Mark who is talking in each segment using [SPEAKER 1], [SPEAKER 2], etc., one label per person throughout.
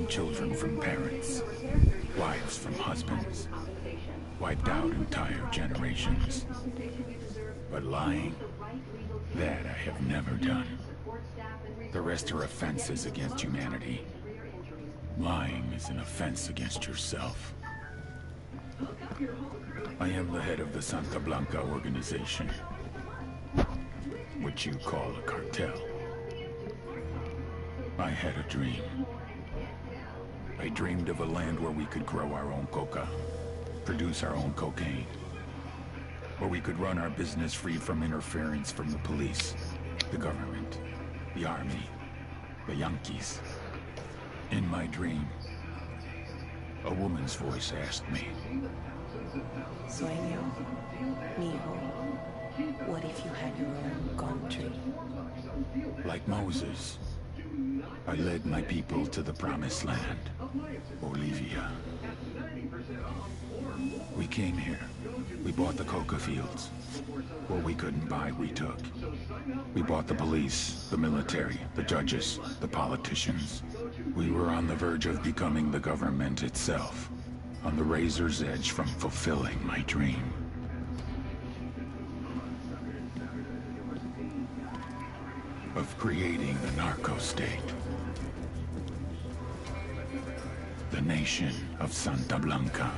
[SPEAKER 1] children from parents, wives from husbands, wiped out entire generations. But lying, that I have never done. The rest are offenses against humanity. Lying is an offense against yourself. I am the head of the Santa Blanca organization, which you call a cartel. I had a dream. I dreamed of a land where we could grow our own coca, produce our own cocaine, where we could run our business free from interference from the police, the government, the army, the Yankees. In my dream, a woman's voice asked me,
[SPEAKER 2] Sueño, mijo, what if you had your own country?
[SPEAKER 1] Like Moses, I led my people to the promised land, Bolivia. We came here. We bought the coca fields. What we couldn't buy, we took. We bought the police, the military, the judges, the politicians. We were on the verge of becoming the government itself, on the razor's edge from fulfilling my dream. Of creating the narco-state. The nation of Santa Blanca.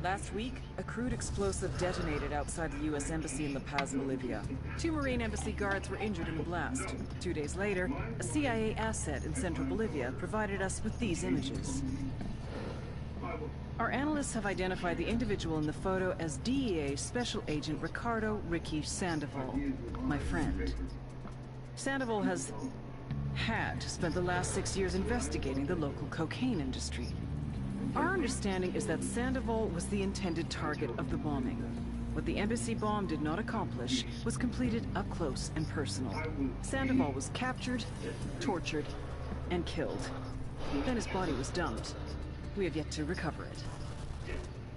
[SPEAKER 3] Last week, a crude explosive detonated outside the U.S. Embassy in La Paz, Bolivia. 2 Marine Embassy guards were injured in the blast. 2 days later, a CIA asset in central Bolivia provided us with these images. Our analysts have identified the individual in the photo as DEA Special Agent Ricardo Ricky Sandoval, my friend. Sandoval has spent the last 6 years investigating the local cocaine industry. Our understanding is that Sandoval was the intended target of the bombing. What the embassy bomb did not accomplish was completed up close and personal. Sandoval was captured, tortured, and killed. Then his body was dumped. We have yet to recover it.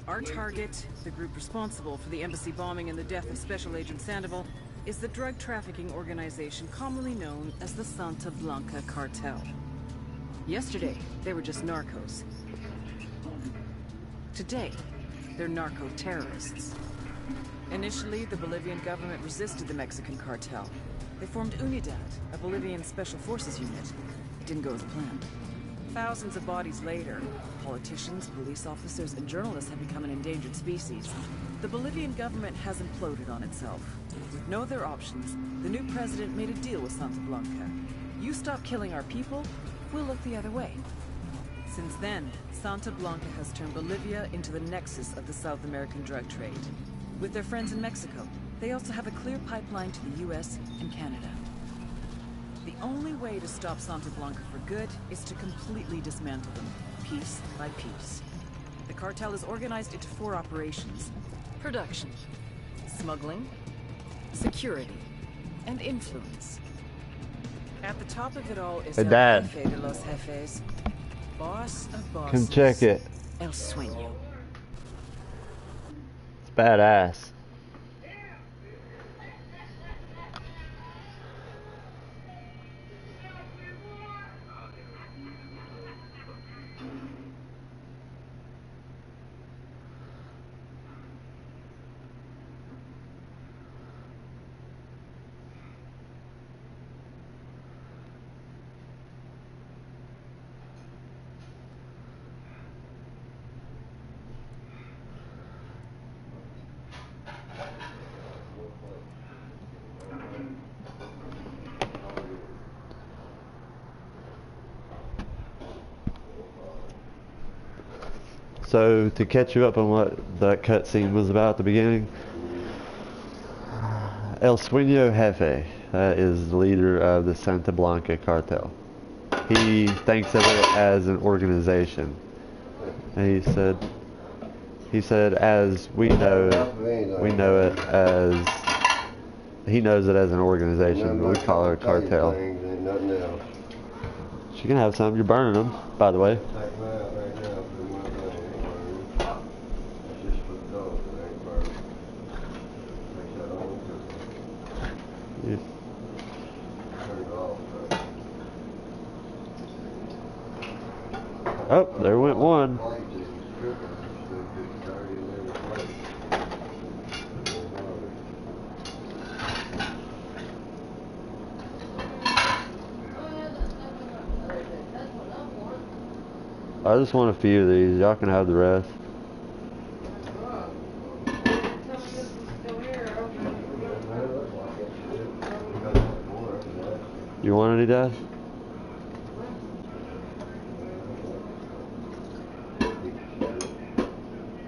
[SPEAKER 3] Our target, the group responsible for the embassy bombing and the death of Special Agent Sandoval, is the drug trafficking organization commonly known as the Santa Blanca Cartel. Yesterday, they were just narcos. Today, they're narco-terrorists. Initially, the Bolivian government resisted the Mexican cartel. They formed UNIDAD, a Bolivian special forces unit. It didn't go as planned. Thousands of bodies later, politicians, police officers, and journalists have become an endangered species. The Bolivian government has imploded on itself. With no other options, the new president made a deal with Santa Blanca. You stop killing our people, we'll look the other way. Since then, Santa Blanca has turned Bolivia into the nexus of the South American drug trade. With their friends in Mexico, they also have a clear pipeline to the US and Canada. The only way to stop Santa Blanca for good is to completely dismantle them, piece by piece. The cartel is organized into 4 operations: production, smuggling, security, and influence. At the top of it all is
[SPEAKER 4] Hey, Dad.
[SPEAKER 3] El Jefe de los Jefes, boss of bosses.
[SPEAKER 4] Come check it.
[SPEAKER 3] El Sueño.
[SPEAKER 4] It's badass. So, to catch you up on what that cutscene was about at the beginning, El Sueño Jefe is the leader of the Santa Blanca cartel. He thinks of it as an organization. And he said, as we know it as, he knows it as an organization. We call it a cartel. You can have some. You're burning them, by the way. Yeah. Oh, there went one. I just want a few of these. Y'all can have the rest. You want any, Dad?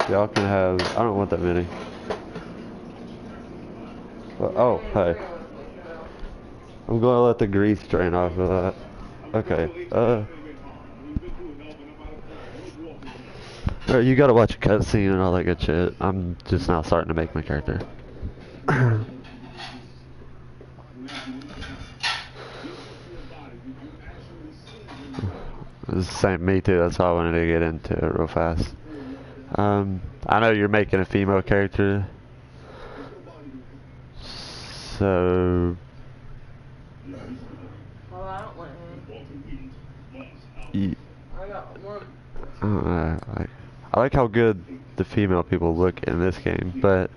[SPEAKER 4] Y'all can have. I don't want that many. But, oh, hey. I'm gonna let the grease drain off of that. Okay. Alright, you gotta watch a cutscene and all that good shit. I'm just now starting to make my character. It's the same, me too, that's why I wanted to get into it real fast. I know you're making a female character. So...
[SPEAKER 5] Well, I don't want
[SPEAKER 4] You,
[SPEAKER 5] I got one.
[SPEAKER 4] I don't know, I like how good the female people look in this game, but...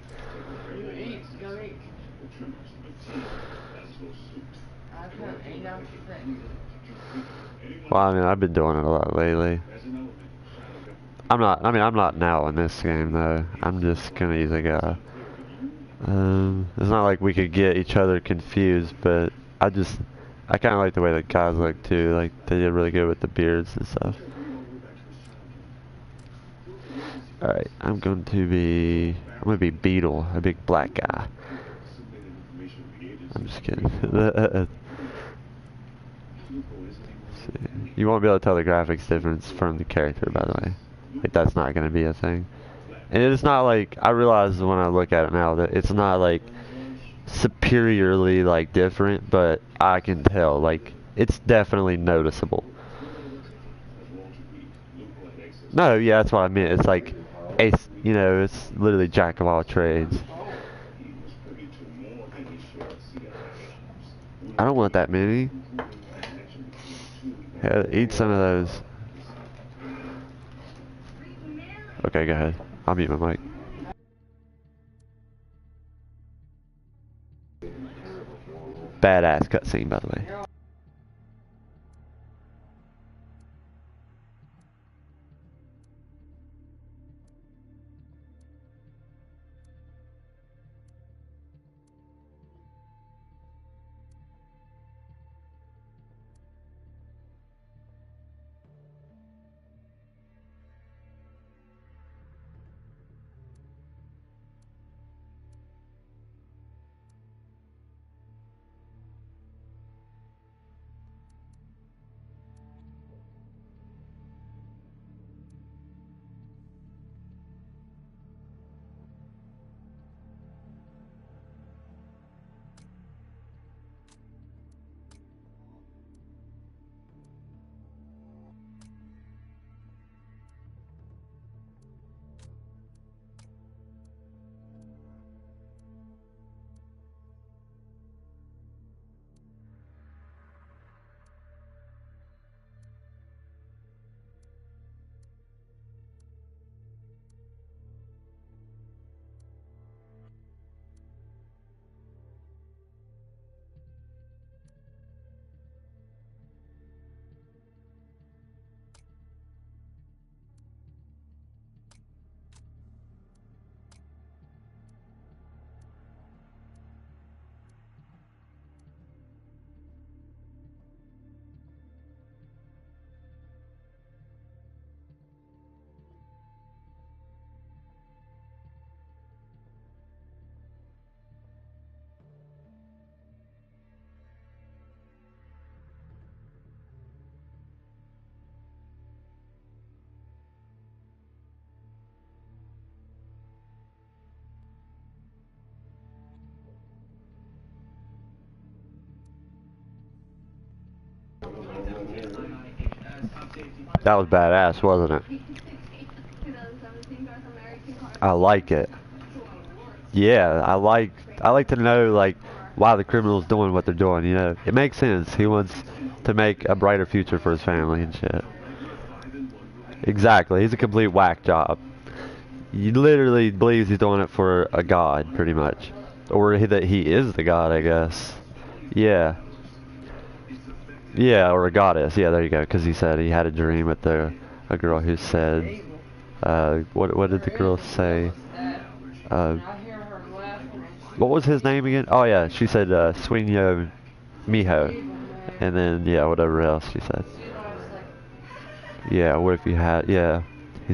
[SPEAKER 5] You eat, go eat. I can't eat now.
[SPEAKER 4] Well, I mean, I've been doing it a lot lately. I'm not now in this game, though. I'm just gonna use a guy. It's not like we could get each other confused, but I kind of like the way the guys look, too. Like, they did really good with the beards and stuff. Alright, I'm gonna be Beetle, a big black guy. I'm just kidding. You won't be able to tell the graphics difference from the character, by the way. Like, that's not gonna be a thing. And it's not like, I realize when I look at it now that it's not like superiorly like different, but I can tell, like, it's definitely noticeable. No, yeah, that's what I meant. It's like, you know, it's literally jack of all trades. I don't want that many. Yeah, eat some of those. Okay, go ahead. I'll mute my mic. Badass cutscene, by the way. That was badass, wasn't it? I like it. Yeah, I like to know like why the criminal's doing what they're doing, you know. It makes sense. He wants to make a brighter future for his family and shit. Exactly. He's a complete whack job. He literally believes he's doing it for a god, pretty much. Or that he is the god, I guess. Yeah. Yeah, or a goddess. Yeah, there you go. Because he said he had a dream with a girl who said, what did the girl say? What was his name again? Oh yeah, she said Sueño Mijo. And then, yeah, whatever else she said. Yeah, what if you had, yeah.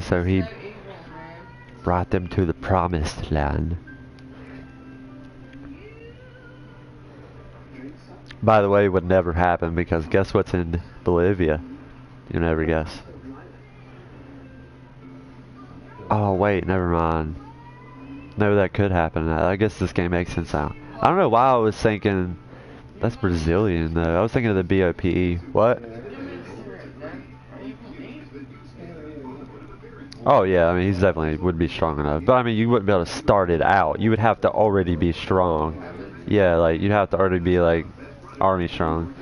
[SPEAKER 4] So he brought them to the promised land. By the way, it would never happen because guess what's in Bolivia? You never guess. Oh wait, never mind. No, that could happen. I guess this game makes sense now. I don't know why I was thinking that's Brazilian though. I was thinking of the BOPE. What? Oh yeah, I mean he's definitely would be strong enough. But I mean you wouldn't be able to start it out. You would have to already be strong. Yeah, like you'd have to already be like army strong.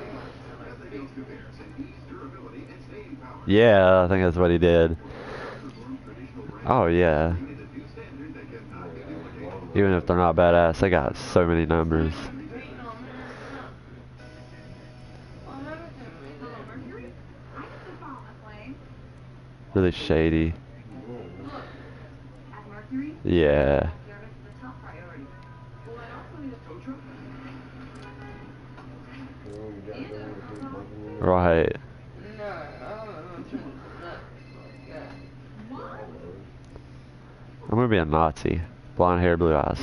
[SPEAKER 4] Yeah, I think that's what he did. Oh yeah. Even if they're not badass, they got so many numbers. Really shady. Yeah. Right. I'm gonna be a Nazi. Blonde hair, blue eyes.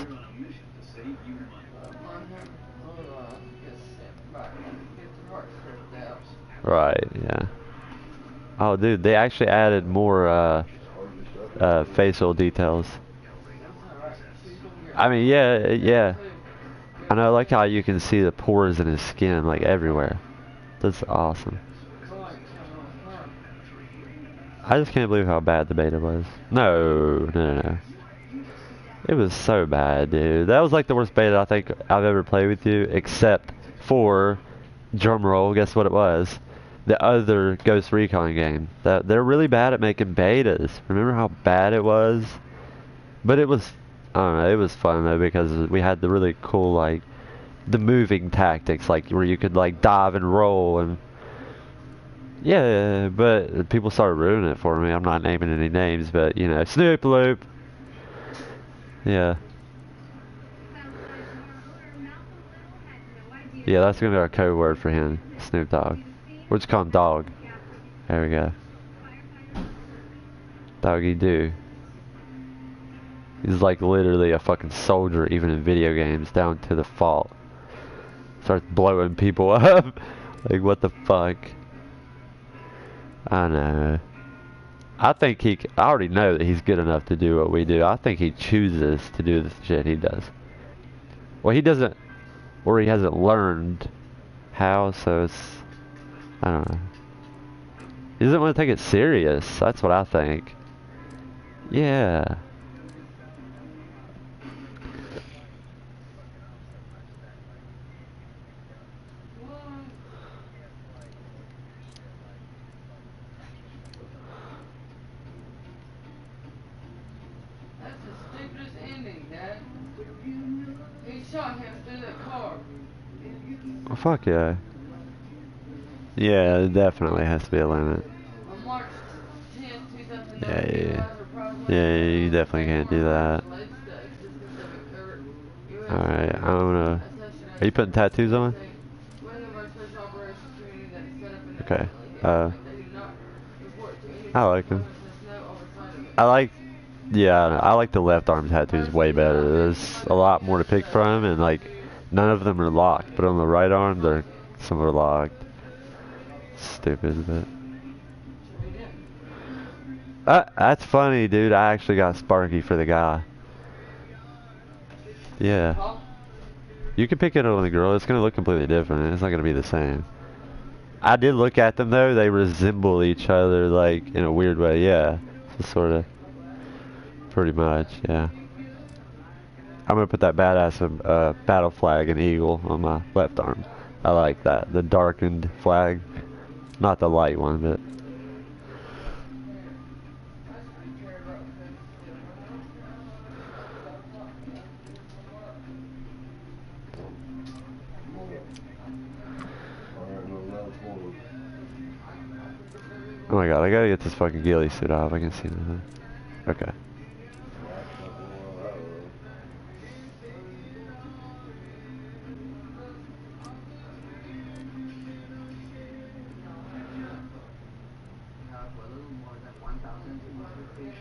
[SPEAKER 4] Right, yeah. Oh dude, they actually added more facial details. I mean, yeah, yeah. I know, I like how you can see the pores in his skin, like, everywhere. That's awesome. I just can't believe how bad the beta was. No. It was so bad, dude. That was like the worst beta I think I've ever played with you, except for, drumroll, guess what it was? The other Ghost Recon game. They're really bad at making betas. Remember how bad it was? But it was, I don't know, it was fun though because we had the really cool, like, the moving tactics, like where you could like dive and roll and yeah, but people started ruining it for me. I'm not naming any names, but you know, Snoop Loop. Yeah. Yeah, that's gonna be our code word for him, Snoop Dogg. We'll just call him Dog. There we go. Doggy Doo. He's like literally a fucking soldier, even in video games, down to the fault. Starts blowing people up. Like, what the fuck? I know. I think I already know that he's good enough to do what we do. I think he chooses to do the shit he does. Well, he doesn't, or he hasn't learned how, so it's, I don't know. He doesn't want to take it serious. That's what I think. Yeah. Oh, fuck yeah. Yeah, it definitely has to be a limit. Yeah. Yeah, you definitely can't do that. Alright, I'm gonna... Are you putting tattoos on? Okay. I like them. Yeah, I like the left arm tattoos way better. There's a lot more to pick from, and like, none of them are locked, but on the right arm, some are locked. Stupid, but... that's funny, dude. I actually got Sparky for the guy. Yeah. You can pick it on the girl. It's gonna look completely different. It's not gonna be the same. I did look at them though. They resemble each other, like in a weird way. Yeah, sort of, pretty much. Yeah. I'm gonna put that badass battle flag and eagle on my left arm. I like that. The darkened flag, not the light one, but. Oh my god, I gotta get this fucking ghillie suit off. I can see nothing. Okay.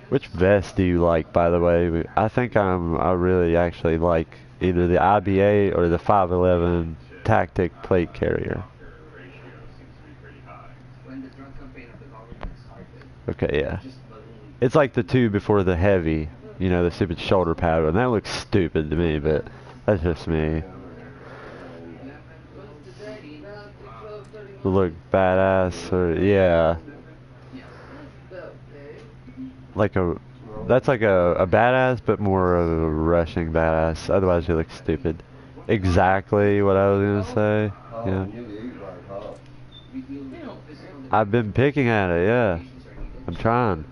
[SPEAKER 4] Which vest do you like, by the way? I think I really actually like either the IBA or the 511 Tactic plate carrier. Okay, yeah. It's like the two before the heavy, you know, the stupid shoulder pad one. That looks stupid to me, but that's just me. Look badass, or yeah. Like that's like a badass, but more of a rushing badass. Otherwise, you look stupid. Exactly what I was gonna say. Yeah. I've been picking at it. Yeah. I'm trying.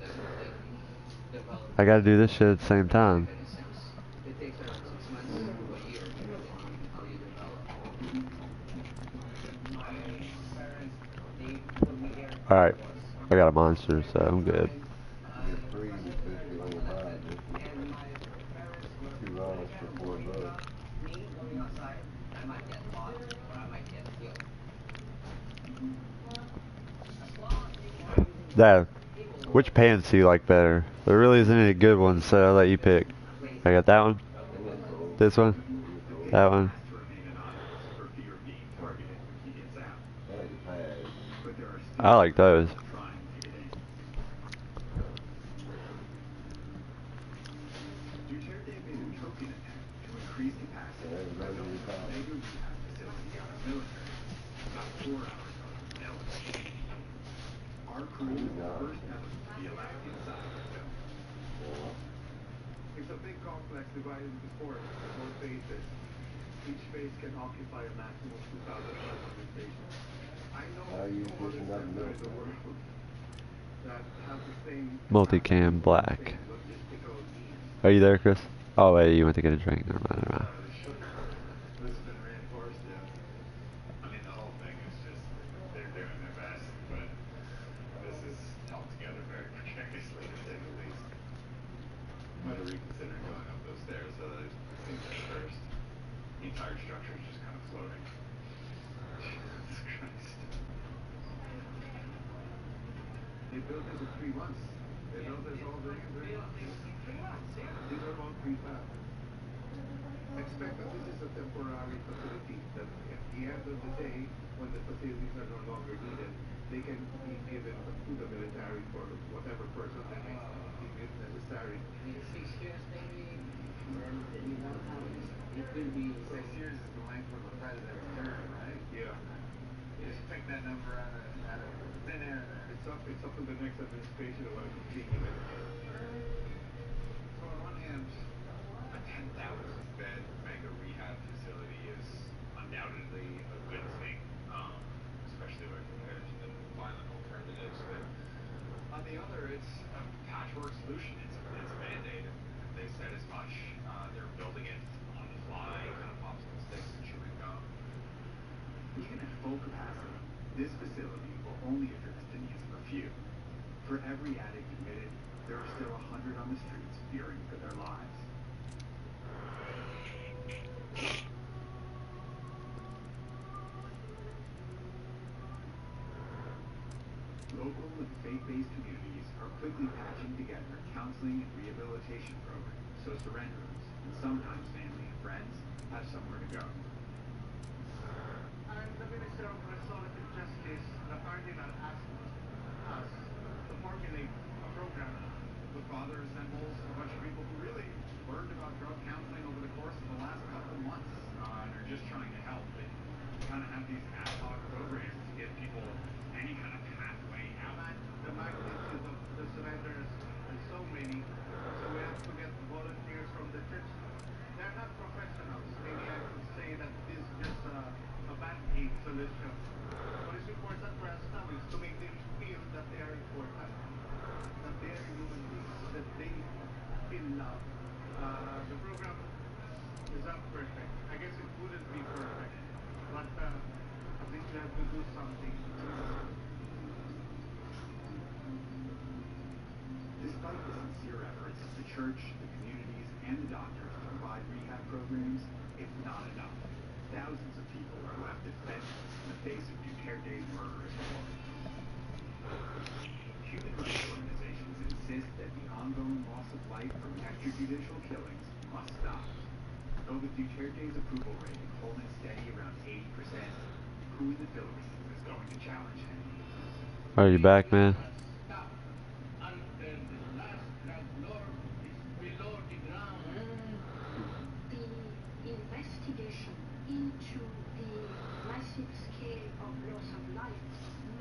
[SPEAKER 4] I gotta do this shit at the same time. Alright. I got a monster, so I'm good. Dad, which pants do you like better? There really isn't any good ones, so I'll let you pick. I got that one, this one, that one. I like those.
[SPEAKER 6] It's a big complex divided into four phases. Each phase can occupy a maximum of 2,500 patients. I know other centers in the world that have the same
[SPEAKER 4] Multicam black. Are you there, Chris? Oh wait, you went to get a drink. Never mind, never mind.
[SPEAKER 6] This has been reinforced, yeah. I mean, the whole thing is just, they're doing their best, but this is held together very precariously, to say the least. Might have reconsidered going up those stairs so that it seems at first. The entire structure is just kind of floating. Jesus Christ. They built it in 3 months. They built this whole thing in 3 months. These are all prefab. Expect that this is a temporary facility, that at the end of the day, when the facilities are no longer needed, they can be given to the military for whatever purpose they may deem necessary. 6 years maybe, and you know how it could be 6 years is the length of a president's term, right? Yeah. You just pick that number out of thin air there. It's up to the next administration of what I'm thinking of. So on one hand, a 10,000 bed mega rehab facility is undoubtedly a good thing, especially when compared to the violent alternatives. But on the other, it's a patchwork solution. It's a band-aid. They said as much. They're building it on the fly, kind of popsicle sticks and chewing gum. Even at full capacity, this facility will only address the needs of a few. For every addict admitted, there are still 100 on the streets fearing for their lives. Local and faith-based communities are quickly patching together counseling and rehabilitation programs so surrenderers, and sometimes family and friends, have somewhere to go. I'm the Minister of Restorative Justice, the party that asked us to formulate a program. The father assembles a bunch of people who really learned about drug counseling over the course of the last couple months, and are just trying to help. They kind of have these ad hoc programs to get people church, the communities, and the doctors to provide rehab programs, it's not enough. Thousands of people are left defenseless in the face of Duterte's murderous war. Human rights organizations insist that the ongoing loss of life from extrajudicial killings must stop. Though with Duterte's approval rating holding steady around 80%, who in the Philippines is going to challenge him?
[SPEAKER 4] Are you back, man?
[SPEAKER 7] Stop until the last drug lord is below the ground.
[SPEAKER 8] The investigation into the massive scale of loss of life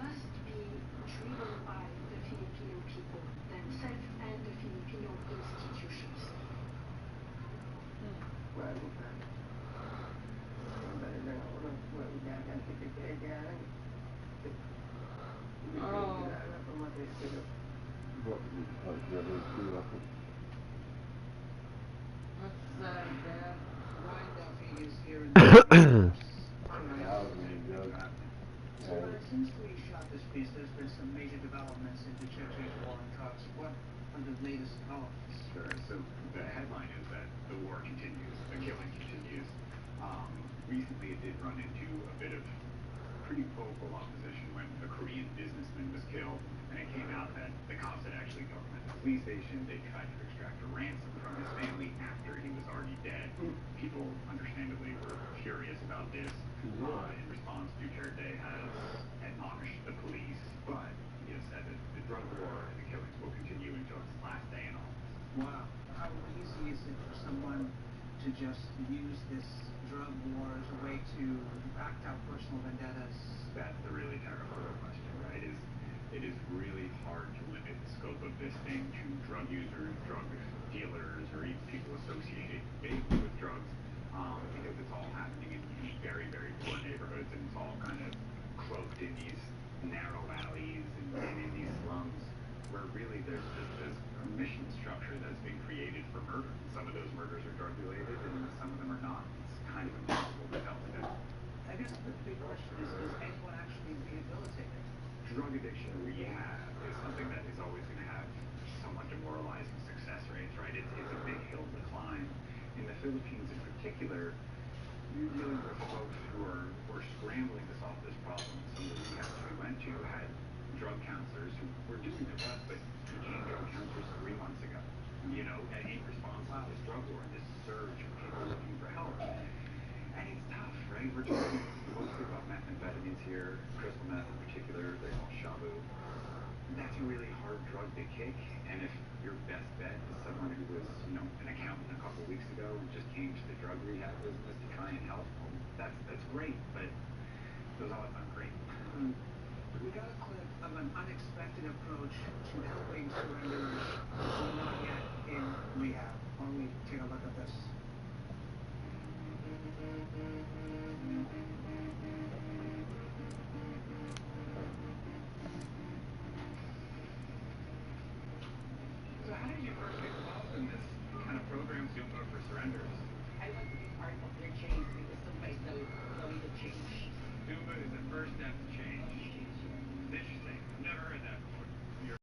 [SPEAKER 8] must be driven by the Filipino people themselves and the Filipino institutions.
[SPEAKER 5] Oh. That's sad, Dad.
[SPEAKER 7] Ryan Duffy is here in since we shot this piece, there's been some major developments in Duterte's war on drugs. What are the latest developments?
[SPEAKER 6] Sure. So the headline is that the war continues, the killing continues. Recently it did run into a bit of pretty vocal opposition when a Korean businessman was killed, and it came out that the cops had actually gone to the police station. They tried to extract a ransom from his family after he was already dead. People, understandably, were furious about this. In response, Duterte has admonished the police, but he has said that the drug war and the killings will continue until its last day in office.
[SPEAKER 7] Wow. How easy is it for someone to just use this drug war as a way to act out personal vendettas?
[SPEAKER 6] That's the really terrible question, right? It is really hard to limit the scope of this thing to drug users, drug dealers, or even people associated vaguely with drugs, because it's all happening in these very, very poor neighborhoods, and it's all kind of cloaked in these narrow alleys and in these slums, where really there's just this permission structure that's been created for murder. Some of those murders are drug related, and some of them are not. It's kind of impossible to tell today.
[SPEAKER 7] I guess the big question is anyone actually rehabilitated?
[SPEAKER 6] Drug addiction rehab is something that is always going to have somewhat demoralizing success rates, right? It's a big hill to climb. In the Philippines in particular, you're dealing with folks who were scrambling to solve this problem. Some of the rehabs we went to had drug counselors who were doing their best, but became drug counselors 3 months ago, in response to this drug war and this surge of people looking for help. And it's tough, right? We're talking mostly about methamphetamines here, crystal meth in particular, they call shabu. That's a really hard drug to kick, and if your best bet is someone who was, an accountant a couple weeks ago and just came to the drug rehab business to try and help, well, that's great, but those odds aren't great.
[SPEAKER 7] We got a clip of an unexpected approach to helping surrenderers who are not yet in rehab. Why don't we take a look at this?
[SPEAKER 6] So how did you first get involved in this kind of program, Zumba for Surrenders?